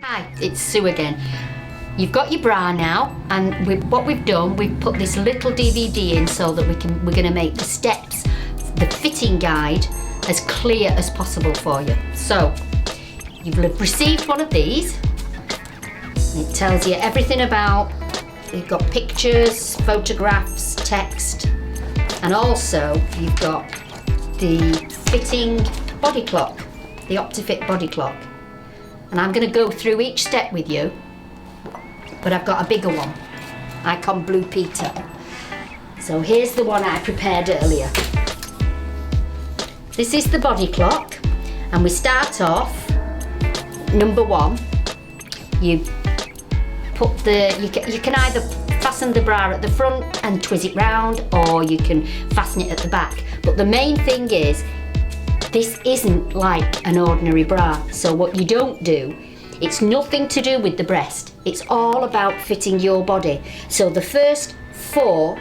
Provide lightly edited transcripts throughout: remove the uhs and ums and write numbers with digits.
Hi, it's Sue again. You've got your bra now, and what we've done, we've put this little DVD in so that we're going to make the steps, the fitting guide, as clear as possible for you. So, you've received one of these. It tells you everything about, you've got pictures, photographs, text, and also you've got the fitting body clock, the Optifit body clock. And I'm going to go through each step with you, but I've got a bigger one, Icon Blue Peter. So here's the one I prepared earlier. This is the body clock, and we start off, number one, you put you can either fasten the bra at the front and twist it round, or you can fasten it at the back. But the main thing is, this isn't like an ordinary bra, so what you don't do, it's nothing to do with the breast. It's all about fitting your body. So the first four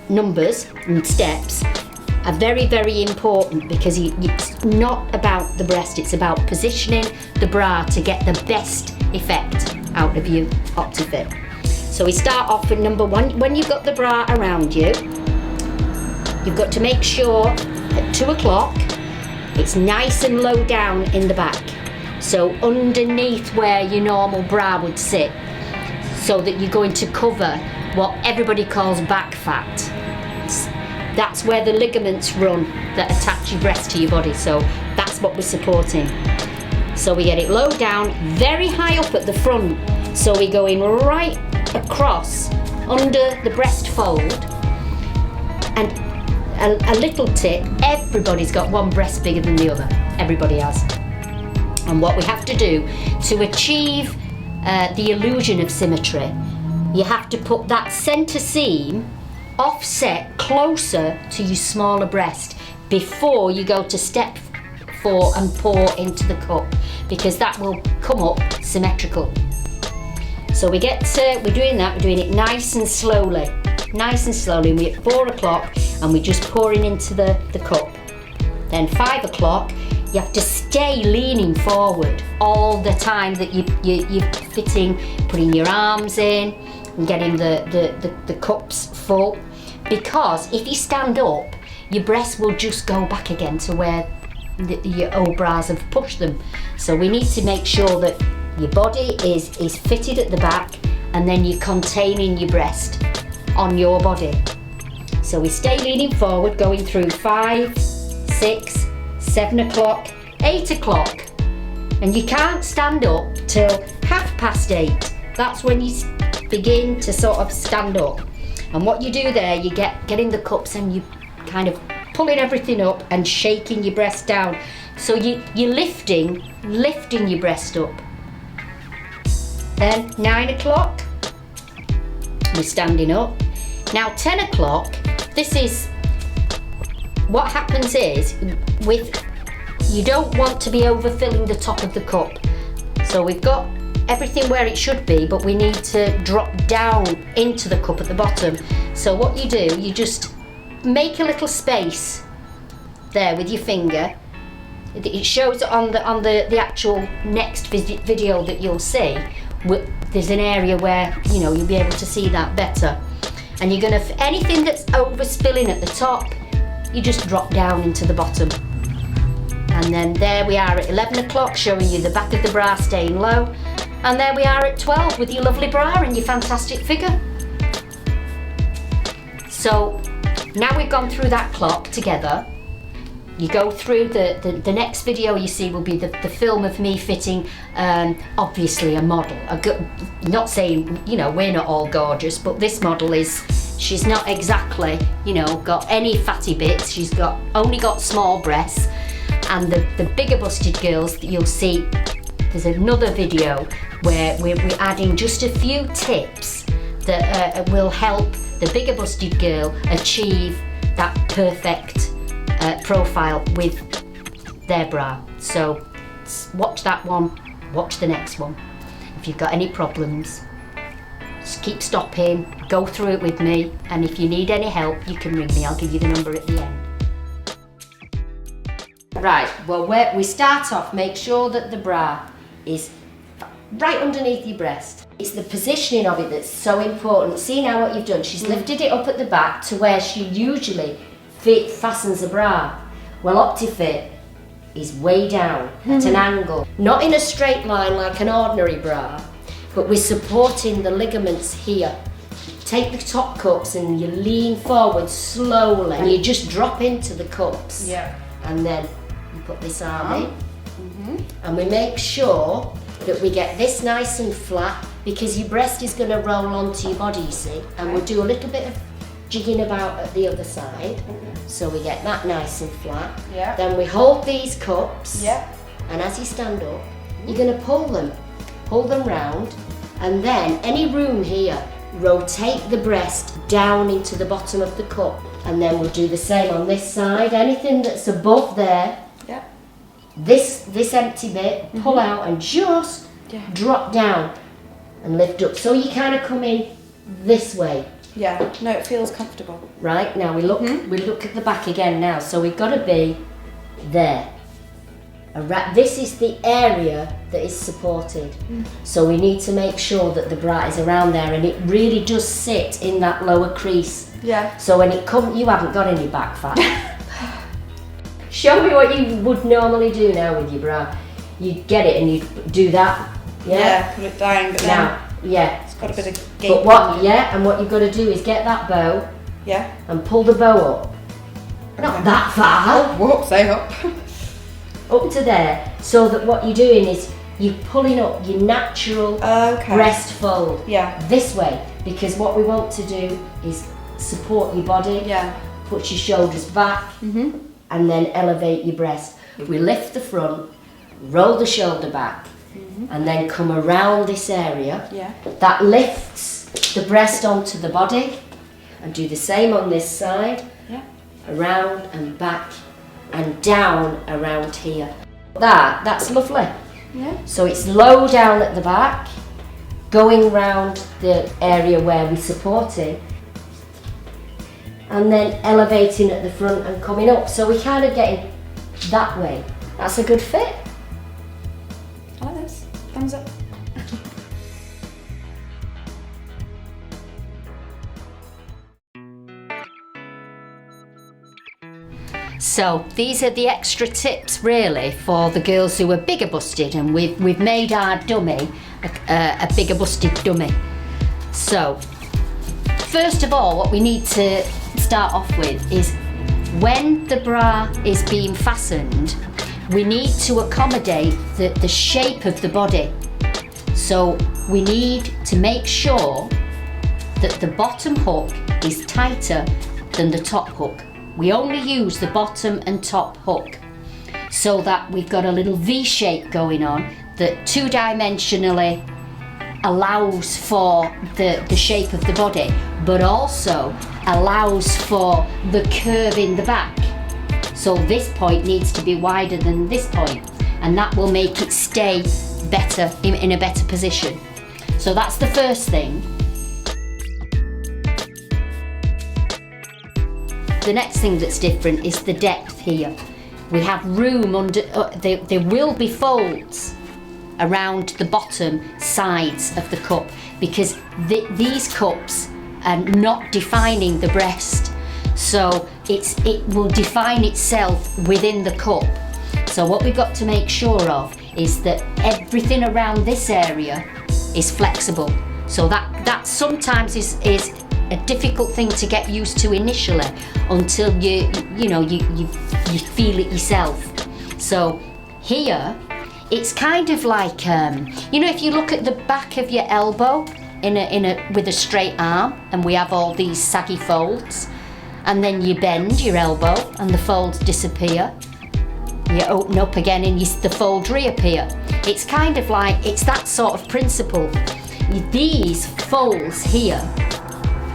numbers and steps are very, very important, because it's not about the breast, it's about positioning the bra to get the best effect out of your Optifit. So we start off with number one. When you've got the bra around you, you've got to make sure at 2 o'clock it's nice and low down in the back. So underneath where your normal bra would sit, so that you're going to cover what everybody calls back fat. That's where the ligaments run that attach your breast to your body. So that's what we're supporting. So we get it low down, very high up at the front. So we're going right across under the breast fold. And a little tip, everybody's got one breast bigger than the other. Everybody has. And what we have to do to achieve the illusion of symmetry, you have to put that centre seam offset closer to your smaller breast before you go to step 4 and pour into the cup, because that will come up symmetrical. So we're doing that, we're doing it nice and slowly. Nice and slowly. We're at 4 o'clock and we're just pouring into the cup. Then 5 o'clock, you have to stay leaning forward all the time that you're fitting, putting your arms in and getting the cups full. Because if you stand up, your breasts will just go back again to where your old bras have pushed them. So we need to make sure that your body is fitted at the back, and then you're containing your breast on your body. So we stay leaning forward, going through 5, 6, 7 o'clock, 8 o'clock, and you can't stand up till 8:30. That's when you begin to sort of stand up. And what you do there, you getting the cups and you kind of pulling everything up and shaking your breast down. So you're lifting your breast up. Then 9 o'clock, we're standing up. Now 10 o'clock, this is, what happens is, you don't want to be overfilling the top of the cup. So we've got everything where it should be, but we need to drop down into the cup at the bottom. So what you do, you just make a little space there with your finger. It shows on the actual next video that you'll see. There's an area where you'll be able to see that better. And you're gonna, anything that's overspilling at the top, you just drop down into the bottom. And then there we are at 11 o'clock, showing you the back of the bra staying low. And there we are at 12 with your lovely bra and your fantastic figure. So now we've gone through that clock together. You go through the next video you see will be the film of me fitting, obviously a model. Not saying, we're not all gorgeous, but this model she's not exactly, got any fatty bits. She's only got small breasts. And the bigger busted girls that you'll see, there's another video where we're adding just a few tips that will help the bigger busted girl achieve that perfect profile with their bra. So watch that one, watch the next one. If you've got any problems, just keep stopping, go through it with me, and if you need any help, you can ring me. I'll give you the number at the end. Right, well, we start off, make sure that the bra is right underneath your breast. It's the positioning of it that's so important. See now what you've done. She's lifted it up at the back to where she usually fastens a bra. Well, Optifit is way down at an angle. Not in a straight line like an ordinary bra, but we're supporting the ligaments here. Take the top cups and you lean forward slowly and you just drop into the cups. Yeah. And then you put this arm in. And we make sure that we get this nice and flat because your breast is going to roll onto your body, you see. And we'll do a little bit of jigging about at the other side. So we get that nice and flat. Yeah. Then we hold these cups. Yeah. And as you stand up, you're going to pull them round. And then any room here, rotate the breast down into the bottom of the cup. And then we'll do the same on this side. Anything that's above there, yeah. this empty bit, pull out and just drop down and lift up. So you kind of come in this way. Yeah, no, it feels comfortable. Right, now we look at the back again now. So we've got to be there. This is the area that is supported. So we need to make sure that the bra is around there and it really does sit in that lower crease. Yeah. So when it comes, you haven't got any back fat. Show me what you would normally do now with your bra. You get it and you do that. Yeah, put it down, but now, it's got a bit of gape. But what you've got to do is get that bow. Yeah. And pull the bow up. Not that far. Whoops, say up. Up to there, so that what you're doing is you're pulling up your natural breast fold this way, because what we want to do is support your body, put your shoulders back, and then elevate your breast. We lift the front, roll the shoulder back, and then come around this area. That lifts the breast onto the body, and do the same on this side, around and back, and down around here. That's lovely. Yeah. So it's low down at the back, going round the area where we're supporting, and then elevating at the front and coming up. So we're kind of getting that way. That's a good fit. I like this. Thumbs up. So these are the extra tips really for the girls who are bigger busted, and we've made our dummy a bigger busted dummy. So first of all, what we need to start off with is when the bra is being fastened, we need to accommodate the shape of the body. So we need to make sure that the bottom hook is tighter than the top hook. We only use the bottom and top hook so that we've got a little V shape going on that two-dimensionally allows for the shape of the body, but also allows for the curve in the back. So this point needs to be wider than this point, and that will make it stay better in a better position. So that's the first thing. The next thing that's different is the depth here. We have room under, there will be folds around the bottom sides of the cup because these cups are not defining the breast. So it will define itself within the cup. So what we've got to make sure of is that everything around this area is flexible. So that sometimes is a difficult thing to get used to initially until you feel it yourself. So here it's kind of like if you look at the back of your elbow with a straight arm, and we have all these saggy folds, and then you bend your elbow and the folds disappear. You open up again and the folds reappear. It's kind of like, it's that sort of principle. These folds here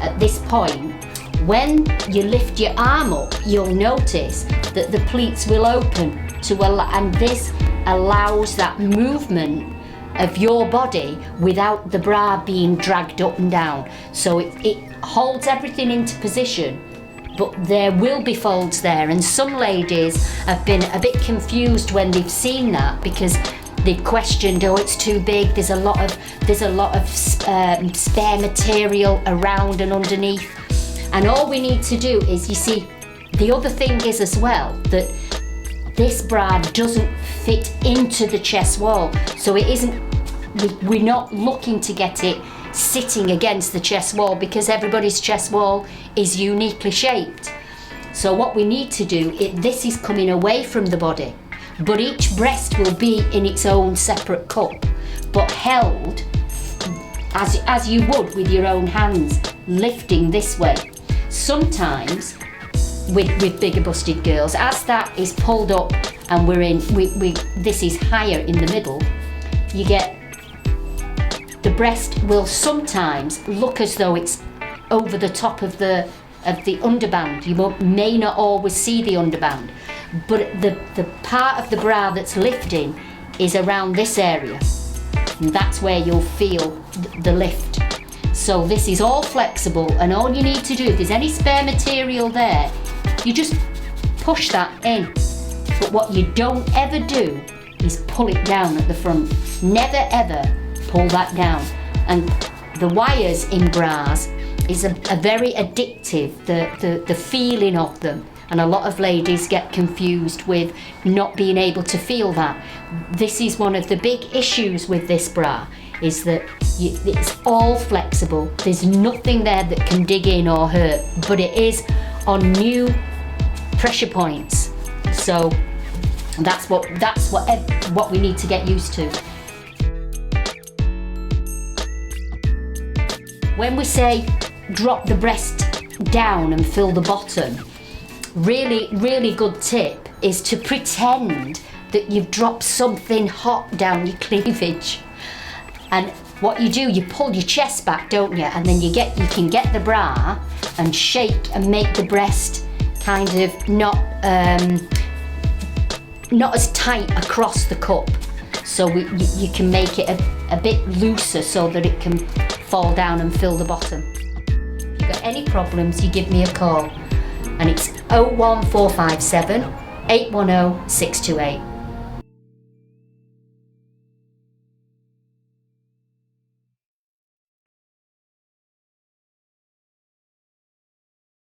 at this point, when you lift your arm up, you'll notice that the pleats will open and this allows that movement of your body without the bra being dragged up and down. So it holds everything into position but there will be folds there, and some ladies have been a bit confused when they've seen that, because they've questioned, oh, it's too big, there's a lot of spare material around and underneath. And all we need to do is, you see, the other thing is as well that this bra doesn't fit into the chest wall, so it isn't, we're not looking to get it sitting against the chest wall, because everybody's chest wall is uniquely shaped. So what we need to do, this is coming away from the body, but each breast will be in its own separate cup, but held as you would with your own hands, lifting this way. Sometimes with bigger busted girls, as that is pulled up and this is higher in the middle, you get, the breast will sometimes look as though it's over the top of the underband. You may not always see the underband, but the part of the bra that's lifting is around this area, and that's where you'll feel the lift. So this is all flexible, and all you need to do, if there's any spare material there, you just push that in. But what you don't ever do is pull it down at the front. Never ever pull that down. And the wires in bras is a very addictive, the feeling of them. And a lot of ladies get confused with not being able to feel that. This is one of the big issues with this bra, is that it's all flexible. There's nothing there that can dig in or hurt, but it is on new pressure points. So that's what we need to get used to. When we say drop the breast down and fill the bottom, really good tip is to pretend that you've dropped something hot down your cleavage. And what you do, you pull your chest back, don't you? And then you can get the bra and shake and make the breast kind of not as tight across the cup. So you can make it a bit looser so that it can fall down and fill the bottom. If you've got any problems, you give me a call, and it's 01457 810 628.